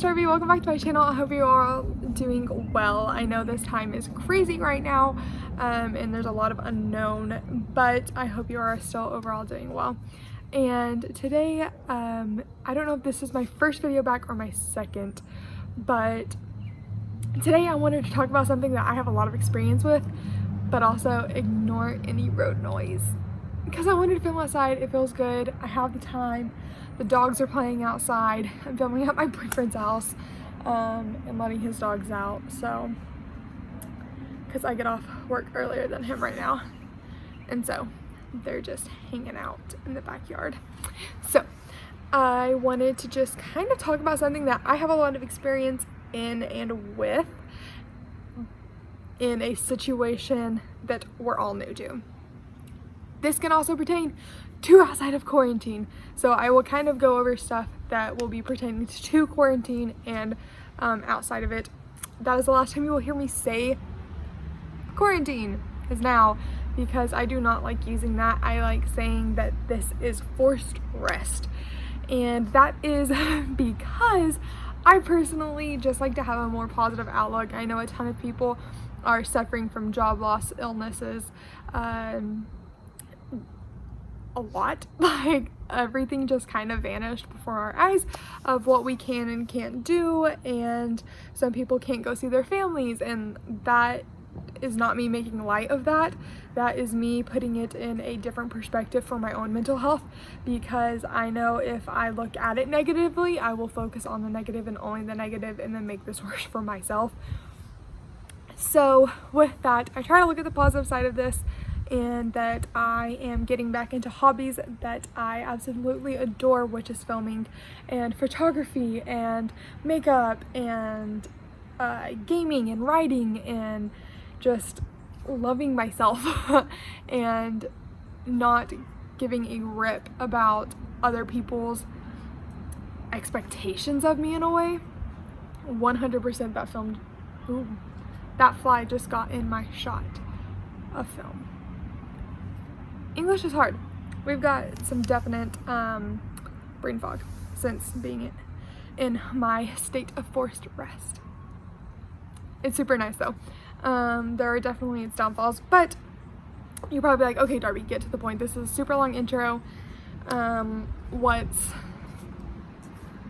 it's Darby. Welcome back to my channel. I hope you're all doing well. I know this time is crazy right now and there's a lot of unknown, but I hope you are still overall doing well. And today, I don't know if this is my first video back or my second, but today I wanted to talk about something that I have a lot of experience with, but also ignore any road noise. Because I wanted to film outside, it feels good, I have the time, the dogs are playing outside, I'm filming at my boyfriend's house and letting his dogs out, so, because I get off work earlier than him right now, and so they're just hanging out in the backyard. So I wanted to just kind of talk about something that I have a lot of experience in and with in a situation that we're all new to. This can also pertain to outside of quarantine. So I will kind of go over stuff that will be pertaining to quarantine and outside of it. That is the last time you will hear me say quarantine is now, because I do not like using that. I like saying that this is forced rest. And that is because I personally just like to have a more positive outlook. I know a ton of people are suffering from job loss, illnesses, a lot. Like everything just kind of vanished before our eyes of what we can and can't do, and some people can't go see their families, and that is not me making light of that. That is me putting it in a different perspective for my own mental health, because I know if I look at it negatively, I will focus on the negative and only the negative and then make this worse for myself. So with that, I try to look at the positive side of this, and that I am getting back into hobbies that I absolutely adore, which is filming and photography and makeup and gaming and writing and just loving myself and not giving a rip about other people's expectations of me in a way. 100% that film, ooh, that fly just got in my shot of film. English is hard. We've got some definite brain fog since being in my state of forced rest. It's super nice though. There are definitely its downfalls, but you're probably like, okay, Darby, get to the point. This is a super long intro. What's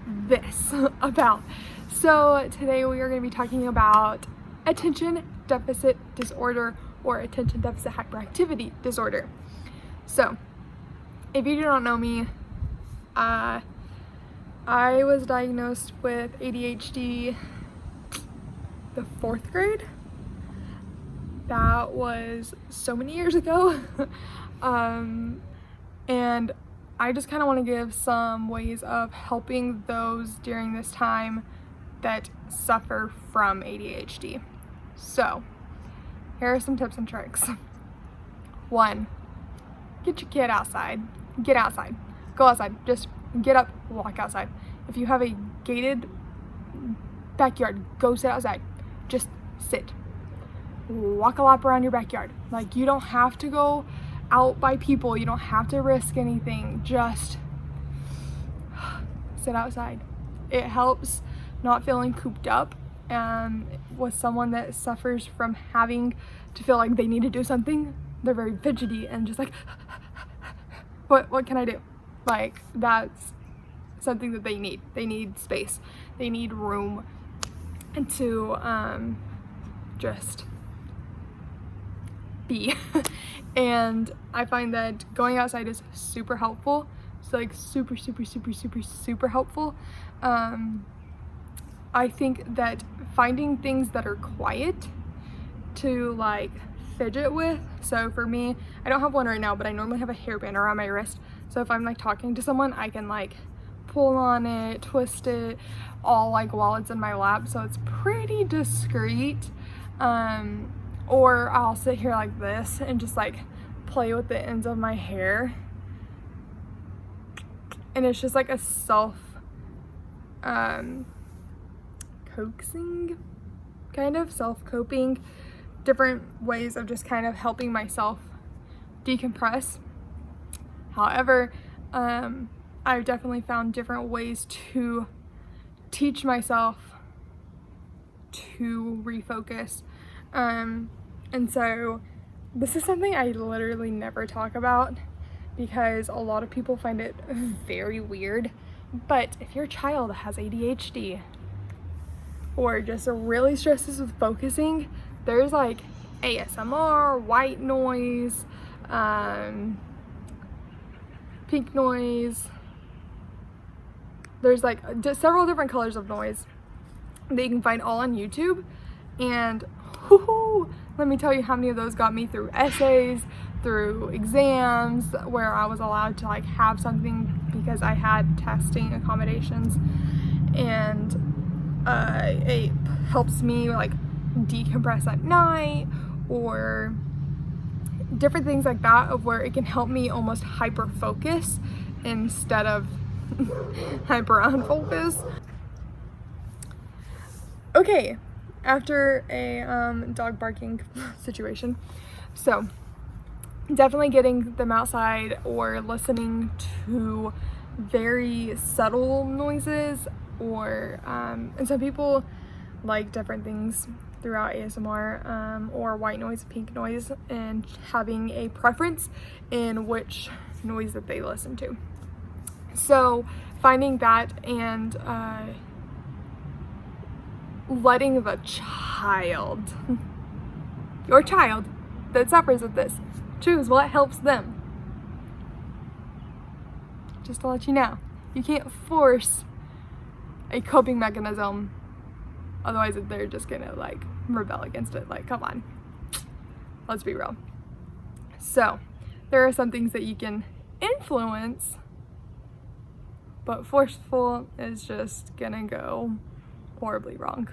this about? So today we are going to be talking about attention deficit disorder, or attention deficit hyperactivity disorder. So if you do not know me, I was diagnosed with ADHD the 4th grade. That was so many years ago. And I just kind of want to give some ways of helping those during this time that suffer from ADHD. So here are some tips and tricks. 1, get your kid outside. Get outside. Go outside. Just get up, walk outside. If you have a gated backyard, go sit outside. Just sit. Walk a lap around your backyard. Like, you don't have to go out by people. You don't have to risk anything. Just sit outside. It helps not feeling cooped up with someone that suffers from having to feel like they need to do something. They're very fidgety and just like, what can I do? Like, that's something that they need. They need space. They need room and to just be. And I find that going outside is super helpful. It's like super helpful. I think that finding things that are quiet to like fidget with. So for me, I don't have one right now, but I normally have a hairband around my wrist. So if I'm like talking to someone, I can like pull on it, twist it, all like while it's in my lap. So it's pretty discreet. Or I'll sit here like this and just like play with the ends of my hair. And it's just like a coaxing, kind of self-coping, different ways of just kind of helping myself decompress. However, I've definitely found different ways to teach myself to refocus. And so this is something I literally never talk about because a lot of people find it very weird. But if your child has ADHD or just really stresses with focusing, there's like ASMR, white noise, pink noise. There's like several different colors of noise that you can find all on YouTube. And let me tell you how many of those got me through essays, through exams, where I was allowed to like have something because I had testing accommodations. And it helps me like decompress at night, or different things like that, of where it can help me almost hyper focus instead of hyper unfocus. Okay, after a dog barking situation, so definitely getting them outside or listening to very subtle noises, or and some people like different things throughout ASMR, or white noise, pink noise, and having a preference in which noise that they listen to. So finding that and letting the child, your child that suffers with this, choose what helps them. Just to let you know, you can't force a coping mechanism, otherwise they're just gonna like rebel against it. Like, come on, let's be real. So there are some things that you can influence, but forceful is just gonna go horribly wrong.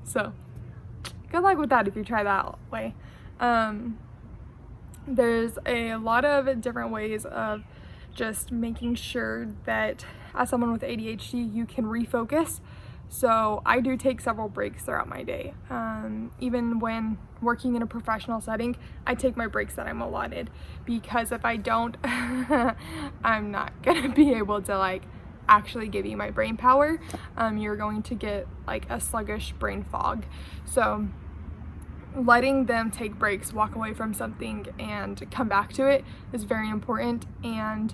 So good luck with that if you try that way. There's a lot of different ways of just making sure that as someone with ADHD you can refocus. So I do take several breaks throughout my day. Even when working in a professional setting, I take my breaks that I'm allotted, because if I don't, I'm not gonna be able to like actually give you my brain power. You're going to get like a sluggish brain fog. So letting them take breaks, walk away from something and come back to it is very important. And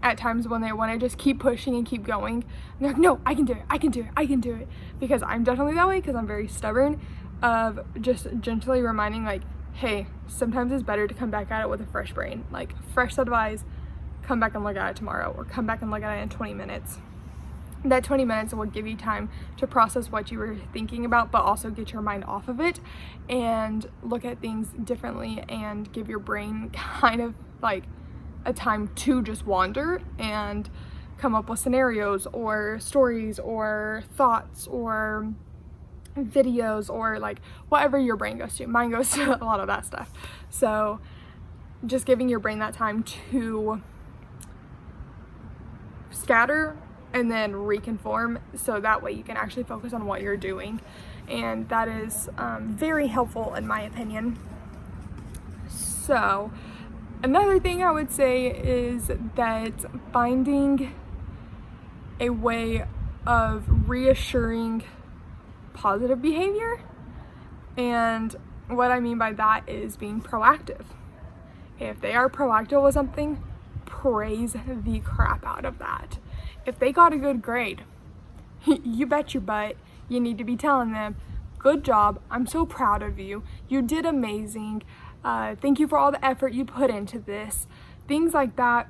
at times when they want to just keep pushing and keep going, they're like, no, I can do it, I can do it, I can do it. Because I'm definitely that way, because I'm very stubborn, of just gently reminding like, hey, sometimes it's better to come back at it with a fresh brain, like fresh set of eyes, come back and look at it tomorrow, or come back and look at it in 20 minutes. That 20 minutes will give you time to process what you were thinking about, but also get your mind off of it and look at things differently, and give your brain kind of like a time to just wander and come up with scenarios or stories or thoughts or videos, or like whatever your brain goes to. Mine goes to a lot of that stuff. So just giving your brain that time to scatter and then reconform, so that way you can actually focus on what you're doing. And that is very helpful in my opinion. So another thing I would say is that finding a way of reassuring positive behavior, and what I mean by that is being proactive. If they are proactive with something, praise the crap out of that. If they got a good grade, you bet your butt you need to be telling them, good job, I'm so proud of you, you did amazing, thank you for all the effort you put into this. Things like that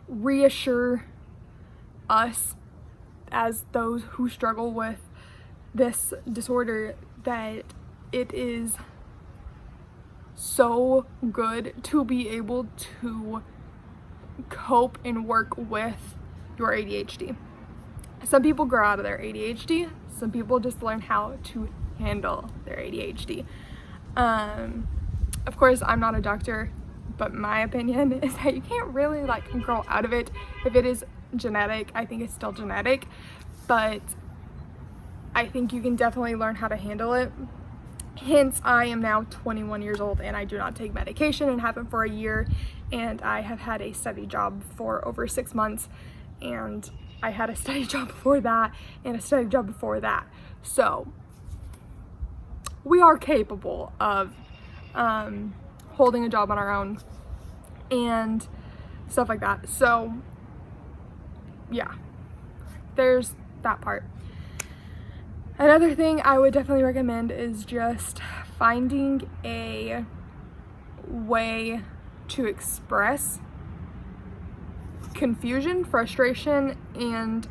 reassure us as those who struggle with this disorder that it is so good to be able to cope and work with your ADHD. Some people grow out of their ADHD, some people just learn how to handle their ADHD. Of course, I'm not a doctor, but my opinion is that you can't really like grow out of it. If it is genetic, I think it's still genetic, but I think you can definitely learn how to handle it. Hence, I am now 21 years old and I do not take medication, and haven't for a year, and I have had a steady job for over 6 months, and I had a steady job before that and a steady job before that. So we are capable of holding a job on our own and stuff like that. So yeah, there's that part. Another thing I would definitely recommend is just finding a way to express confusion, frustration, and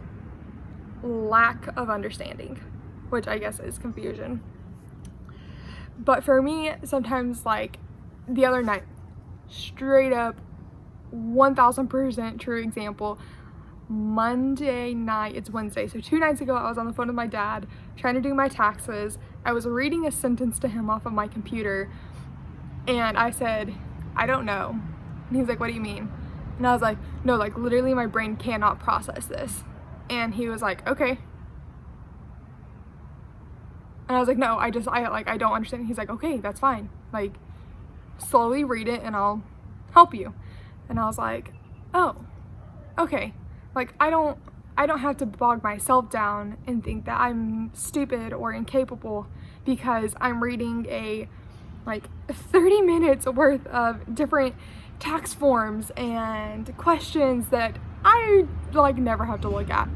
lack of understanding, which I guess is confusion. But for me, sometimes, like the other night, straight up 1000% true example, Monday night, it's Wednesday, so 2 nights ago I was on the phone with my dad trying to do my taxes. I was reading a sentence to him off of my computer and I said, I don't know. And he's like, what do you mean? And I was like, no, like literally my brain cannot process this. And he was like, okay. And I was like, no, I don't understand. He's like, okay, that's fine. Like, slowly read it and I'll help you. And I was like, oh, okay. Like, I don't have to bog myself down and think that I'm stupid or incapable because I'm reading a, like, 30 minutes worth of different tax forms and questions that I, like, never have to look at.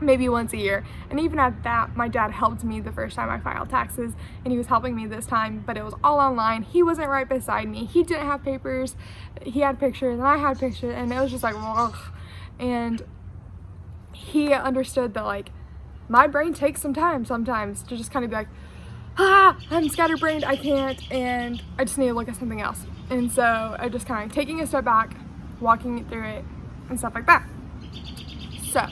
Maybe once a year. And even at that, my dad helped me the first time I filed taxes, and he was helping me this time, but it was all online. He wasn't right beside me. He didn't have papers. He had pictures and I had pictures, and it was just like, ugh. And he understood that, like, my brain takes some time sometimes to just kind of be like, I'm scatterbrained, I can't, and I just need to look at something else. And so I just kind of taking a step back, walking through it, and stuff like that. So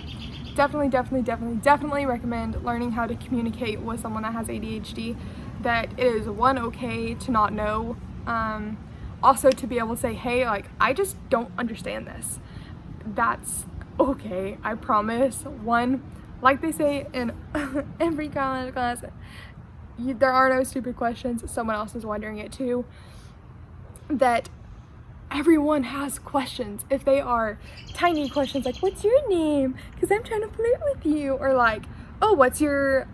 definitely recommend learning how to communicate with someone that has ADHD, that it is okay to not know, also to be able to say, hey, like, I just don't understand this. That's okay, I promise. Like they say in every college class, there are no stupid questions. Someone else is wondering it too, that everyone has questions. If they are tiny questions like, what's your name? Because I'm trying to flirt with you. Or like, oh, what's your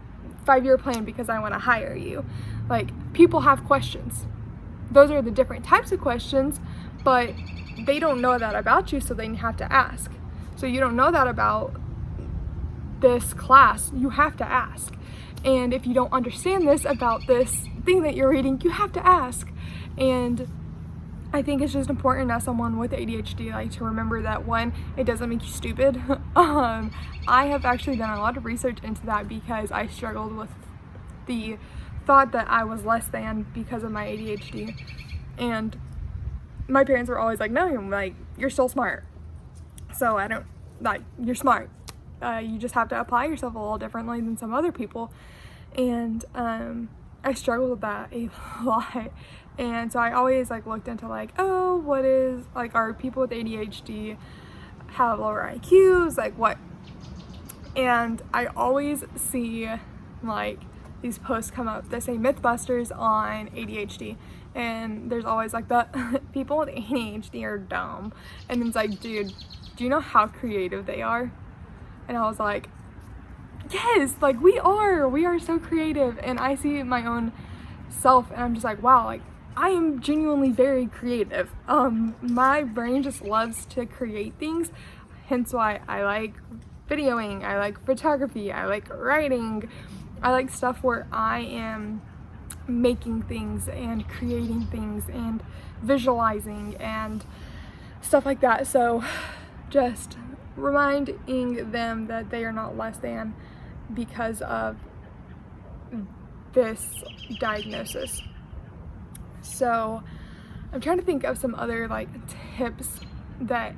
5-year plan because I want to hire you? Like, people have questions. Those are the different types of questions, but they don't know that about you, so they have to ask. So you don't know that about this class, you have to ask. And if you don't understand this about this thing that you're reading, you have to ask. And I think it's just important as someone with ADHD, like, to remember that, one, it doesn't make you stupid. I have actually done a lot of research into that because I struggled with the thought that I was less than because of my ADHD. And my parents were always like, no, like, you're still smart. So you're smart. You just have to apply yourself a little differently than some other people. And I struggled with that a lot. And so I always, like, looked into, like, oh, what is, like, are people with ADHD have lower IQs, like, what? And I always see, like, these posts come up that say Mythbusters on ADHD, and there's always, like, the people with ADHD are dumb. And it's like, dude, do you know how creative they are? And I was like, yes, like, we are so creative. And I see my own self and I'm just like, wow, like, I am genuinely very creative. My brain just loves to create things, hence why I like videoing, I like photography, I like writing, I like stuff where I am making things and creating things and visualizing and stuff like that. So just reminding them that they are not less than because of this diagnosis. So I'm trying to think of some other, like, tips that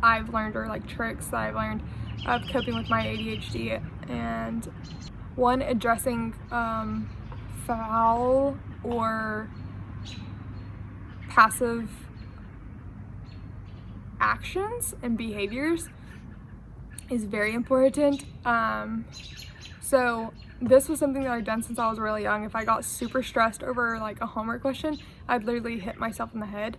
I've learned, or, like, tricks that I've learned of coping with my ADHD. And one, addressing foul or passive actions and behaviors is very important. So this was something that I've done since I was really young. If I got super stressed over, like, a homework question, I'd literally hit myself in the head.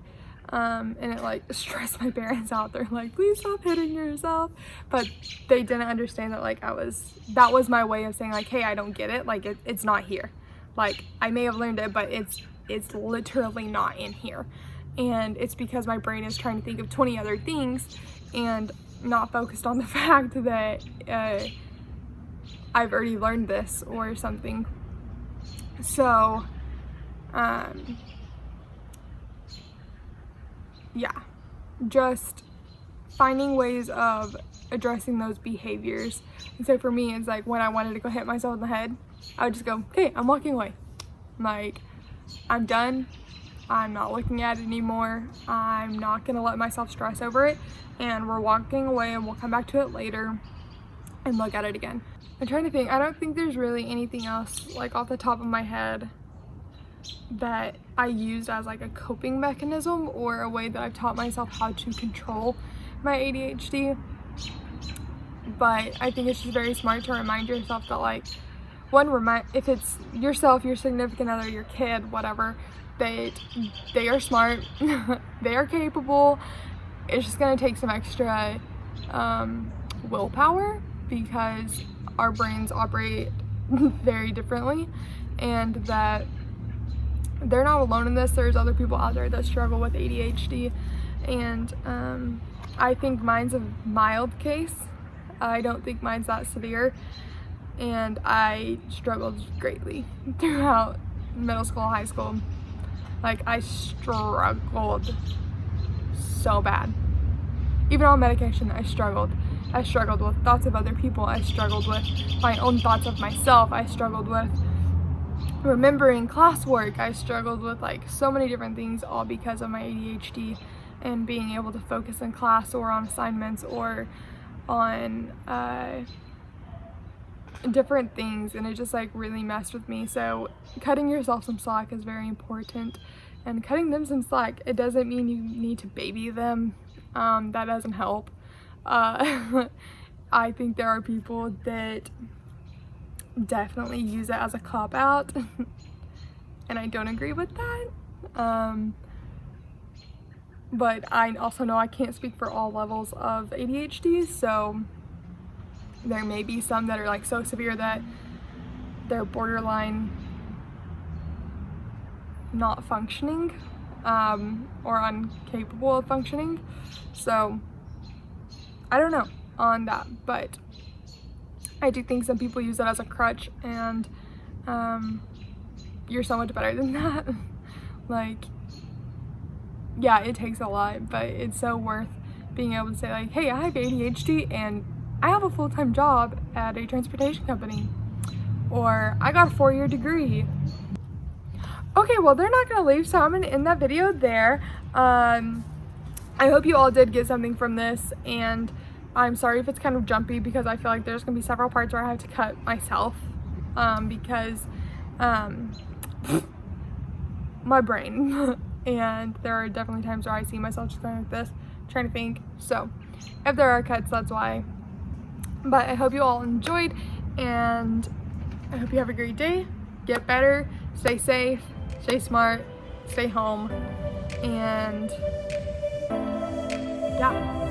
And it like stressed my parents out. They're like, please stop hitting yourself. But they didn't understand that like that was my way of saying like, hey, I don't get it. Like it's not here. Like I may have learned it, but it's literally not in here. And it's because my brain is trying to think of 20 other things and not focused on the fact that I've already learned this or something. So yeah, just finding ways of addressing those behaviors. And so for me, it's like when I wanted to go hit myself in the head, I would just go, okay, I'm walking away. Like, I'm done. I'm not looking at it anymore. I'm not gonna let myself stress over it. And we're walking away and we'll come back to it later and look at it again. I'm trying to think. I don't think there's really anything else like off the top of my head that I used as like a coping mechanism or a way that I've taught myself how to control my ADHD. But I think it's just very smart to remind yourself that like, if it's yourself, your significant other, your kid, whatever, they are smart, they are capable. It's just gonna take some extra willpower because our brains operate very differently, and that they're not alone in this. There's other people out there that struggle with ADHD, and I think mine's a mild case. I don't think mine's that severe, and I struggled greatly throughout middle school, high school. Like I struggled so bad. Even on medication, I struggled. I struggled with thoughts of other people. I struggled with my own thoughts of myself. I struggled with remembering classwork. I struggled with like so many different things, all because of my ADHD and being able to focus in class or on assignments or on different things, and it just like really messed with me. So cutting yourself some slack is very important, and cutting them some slack, it doesn't mean you need to baby them. That doesn't help. I think there are people that definitely use it as a cop out and I don't agree with that. But I also know I can't speak for all levels of ADHD, so there may be some that are like so severe that they're borderline not functioning or incapable of functioning. So I don't know on that, but I do think some people use it as a crutch, and you're so much better than that. Like, yeah, it takes a lot, but it's so worth being able to say like, hey, I have ADHD and I have a full-time job at a transportation company, or I got a 4-year degree. Okay, well, they're not gonna leave, so I'm gonna end that video there. I hope you all did get something from this, and I'm sorry if it's kind of jumpy because I feel like there's gonna be several parts where I have to cut myself because my brain and there are definitely times where I see myself just going like this, trying to think. So if there are cuts, that's why. But I hope you all enjoyed, and I hope you have a great day. Get better, stay safe, stay smart, stay home, and yeah.